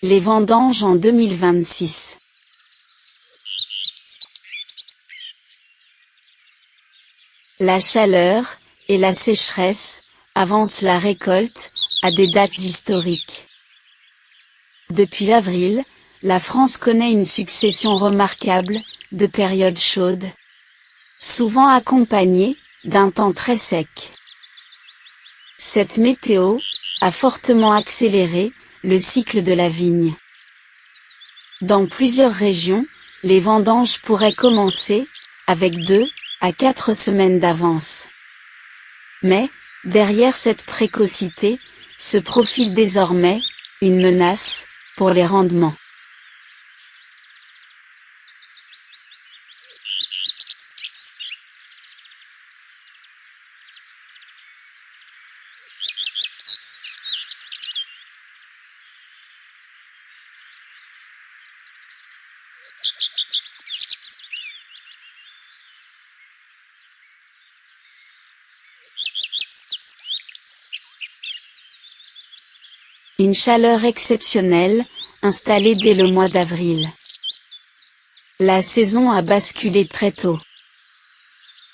Les vendanges en 2026. La chaleur et la sécheresse avancent la récolte à des dates historiques. Depuis avril, la France connaît une succession remarquable de périodes chaudes, souvent accompagnées d'un temps très sec. Cette météo a fortement accéléré le cycle de la vigne. Dans plusieurs régions, les vendanges pourraient commencer avec 2 à 4 semaines d'avance. Mais, derrière cette précocité, se profile désormais une menace pour les rendements. Une chaleur exceptionnelle, installée dès le mois d'avril. La saison a basculé très tôt.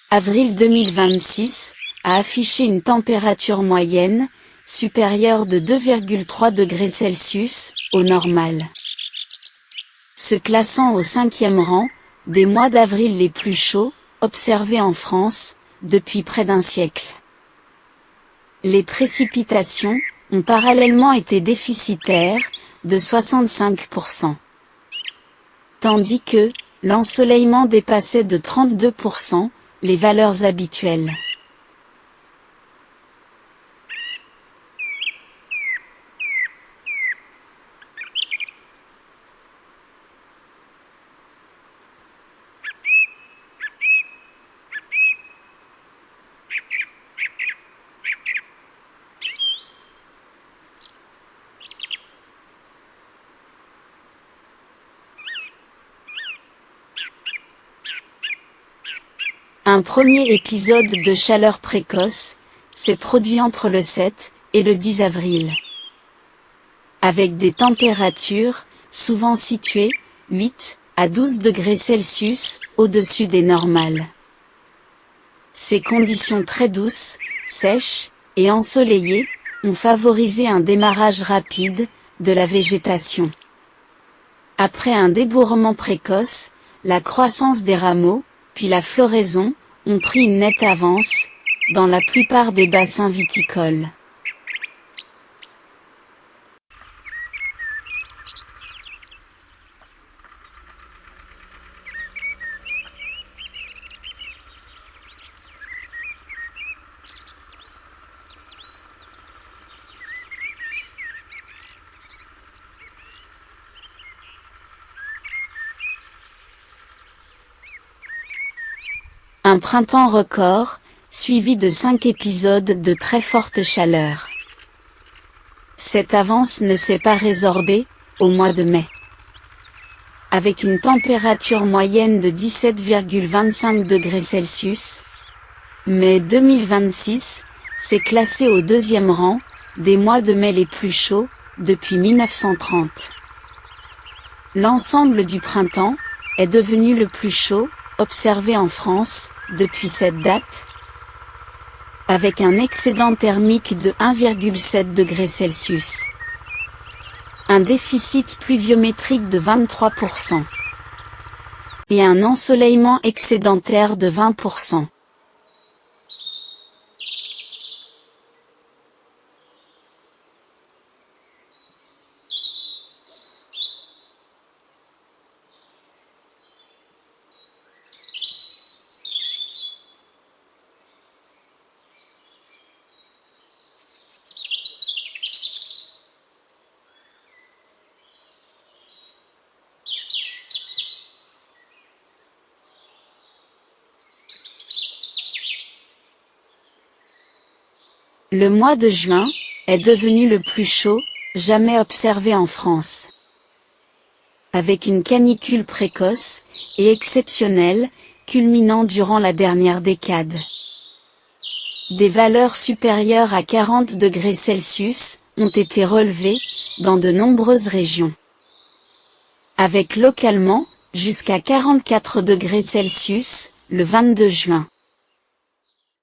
Avril 2026 a affiché une température moyenne supérieure de 2,3 degrés Celsius au normal, se classant au 5e rang des mois d'avril les plus chauds observés en France depuis près d'un siècle. Les précipitations ont parallèlement été déficitaires de 65%, tandis que l'ensoleillement dépassait de 32% les valeurs habituelles. Un premier épisode de chaleur précoce s'est produit entre le 7 et le 10 avril, avec des températures souvent situées 8 à 12 degrés Celsius au-dessus des normales. Ces conditions très douces, sèches et ensoleillées ont favorisé un démarrage rapide de la végétation. Après un débourrement précoce, la croissance des rameaux, puis la floraison, ont pris une nette avance dans la plupart des bassins viticoles. Un printemps record, suivi de 5 épisodes de très forte chaleur. Cette avance ne s'est pas résorbée au mois de mai, avec une température moyenne de 17,25 degrés Celsius. Mai 2026 s'est classé au 2e rang des mois de mai les plus chauds depuis 1930. L'ensemble du printemps est devenu le plus chaud observé en France depuis cette date, avec un excédent thermique de 1,7 degrés Celsius, un déficit pluviométrique de 23% et un ensoleillement excédentaire de 20%. Le mois de juin est devenu le plus chaud jamais observé en France, avec une canicule précoce et exceptionnelle culminant durant la dernière décade. Des valeurs supérieures à 40 degrés Celsius ont été relevées dans de nombreuses régions. Avec localement, jusqu'à 44 degrés Celsius, le 22 juin.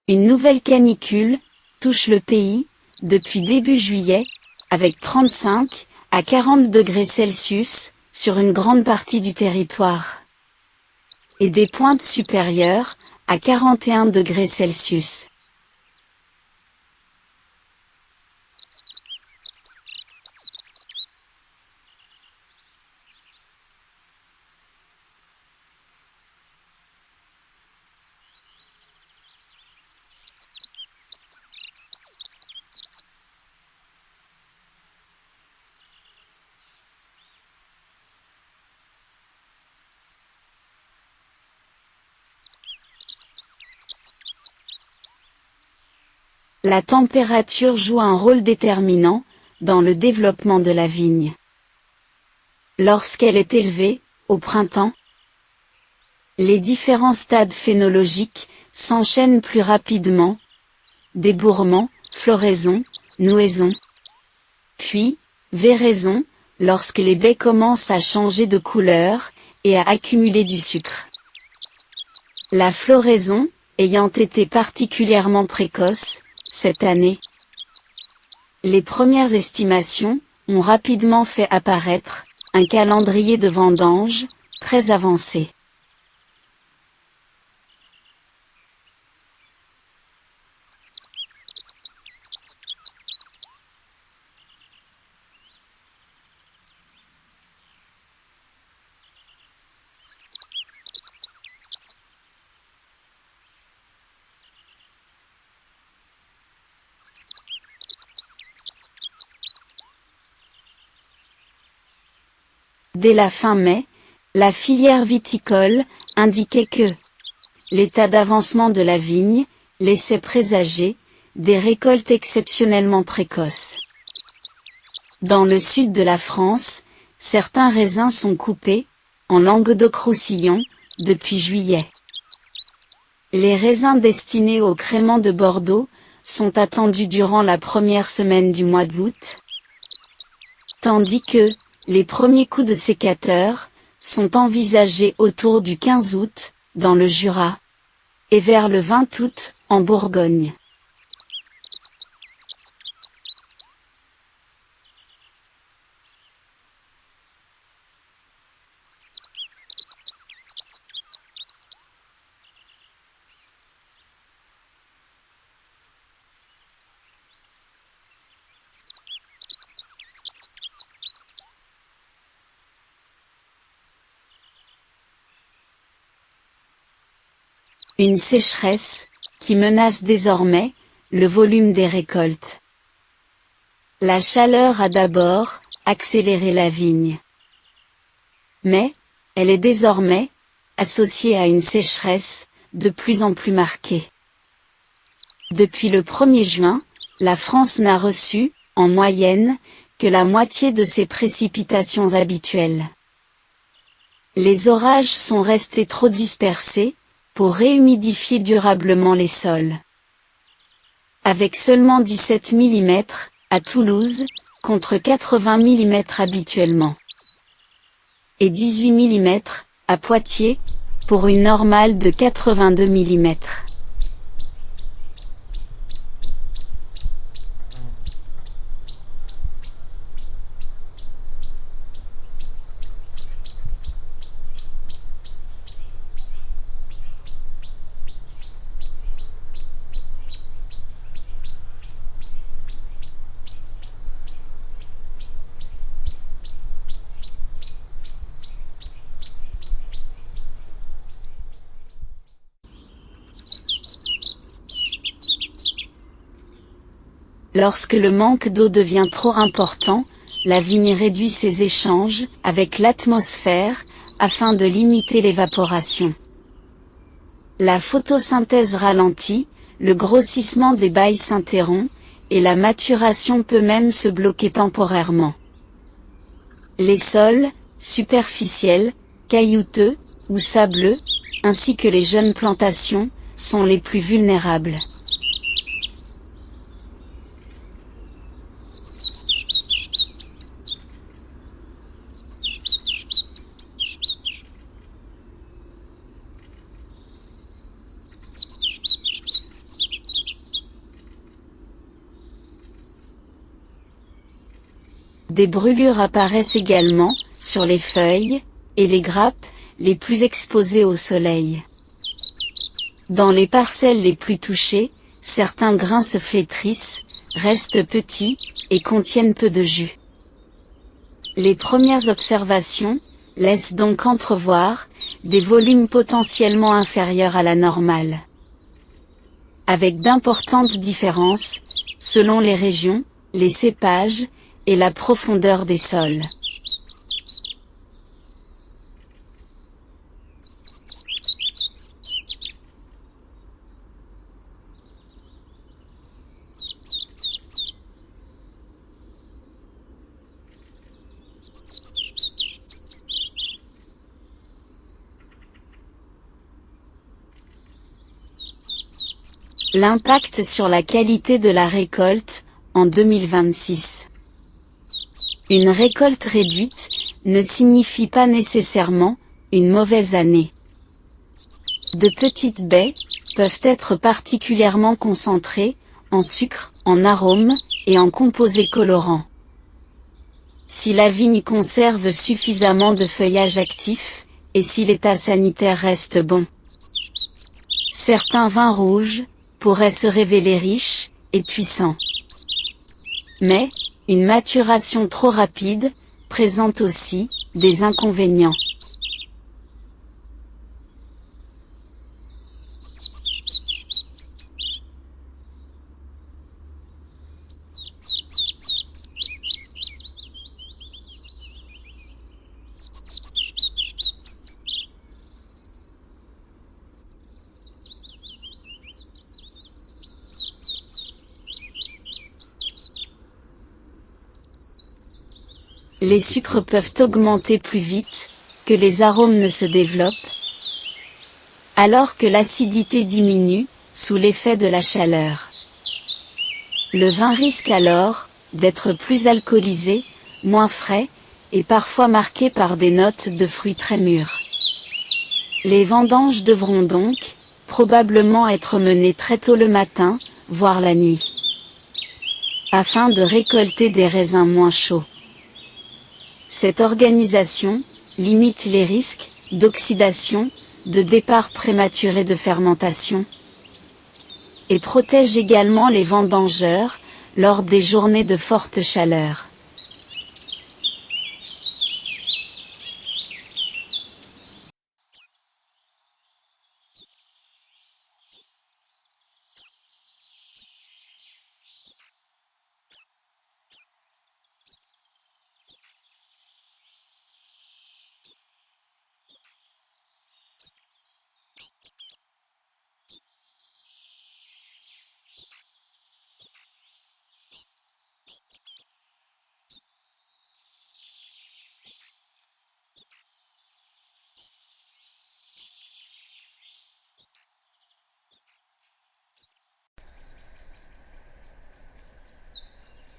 Une nouvelle canicule touche le pays, depuis début juillet, avec 35 à 40 degrés Celsius, sur une grande partie du territoire. Et des pointes supérieures, à 41 degrés Celsius. La température joue un rôle déterminant dans le développement de la vigne. Lorsqu'elle est élevée, au printemps, les différents stades phénologiques s'enchaînent plus rapidement, débourrement, floraison, nouaison, puis véraison, lorsque les baies commencent à changer de couleur et à accumuler du sucre. La floraison, ayant été particulièrement précoce, cette année, les premières estimations ont rapidement fait apparaître un calendrier de vendange très avancé. Dès la fin mai, la filière viticole indiquait que l'état d'avancement de la vigne laissait présager des récoltes exceptionnellement précoces. Dans le sud de la France, certains raisins sont coupés, en Languedoc-Roussillon, depuis juillet. Les raisins destinés au crément de Bordeaux sont attendus durant la première semaine du mois d'août, tandis que les premiers coups de sécateur sont envisagés autour du 15 août, dans le Jura, et vers le 20 août, en Bourgogne. Une sécheresse qui menace désormais le volume des récoltes. La chaleur a d'abord accéléré la vigne. Mais, elle est désormais associée à une sécheresse de plus en plus marquée. Depuis le 1er juin, la France n'a reçu, en moyenne, que la moitié de ses précipitations habituelles. Les orages sont restés trop dispersés pour réhumidifier durablement les sols. Avec seulement 17 mm à Toulouse, contre 80 mm habituellement. Et 18 mm à Poitiers, pour une normale de 82 mm. Lorsque le manque d'eau devient trop important, la vigne réduit ses échanges avec l'atmosphère afin de limiter l'évaporation. La photosynthèse ralentit, le grossissement des bailles s'interrompt, et la maturation peut même se bloquer temporairement. Les sols, superficiels, caillouteux ou sableux, ainsi que les jeunes plantations, sont les plus vulnérables. Des brûlures apparaissent également, sur les feuilles, et les grappes, les plus exposées au soleil. Dans les parcelles les plus touchées, certains grains se flétrissent, restent petits, et contiennent peu de jus. Les premières observations laissent donc entrevoir des volumes potentiellement inférieurs à la normale, avec d'importantes différences, selon les régions, les cépages, et la profondeur des sols. L'impact sur la qualité de la récolte, en 2026. Une récolte réduite ne signifie pas nécessairement une mauvaise année. De petites baies peuvent être particulièrement concentrées en sucre, en arômes et en composés colorants. Si la vigne conserve suffisamment de feuillage actif, et si l'état sanitaire reste bon, certains vins rouges pourraient se révéler riches et puissants. Mais, une maturation trop rapide présente aussi des inconvénients. Les sucres peuvent augmenter plus vite que les arômes ne se développent, alors que l'acidité diminue sous l'effet de la chaleur. Le vin risque alors d'être plus alcoolisé, moins frais, et parfois marqué par des notes de fruits très mûrs. Les vendanges devront donc probablement être menées très tôt le matin, voire la nuit, afin de récolter des raisins moins chauds. Cette organisation limite les risques d'oxydation, de départ prématuré de fermentation, et protège également les vendangeurs lors des journées de forte chaleur.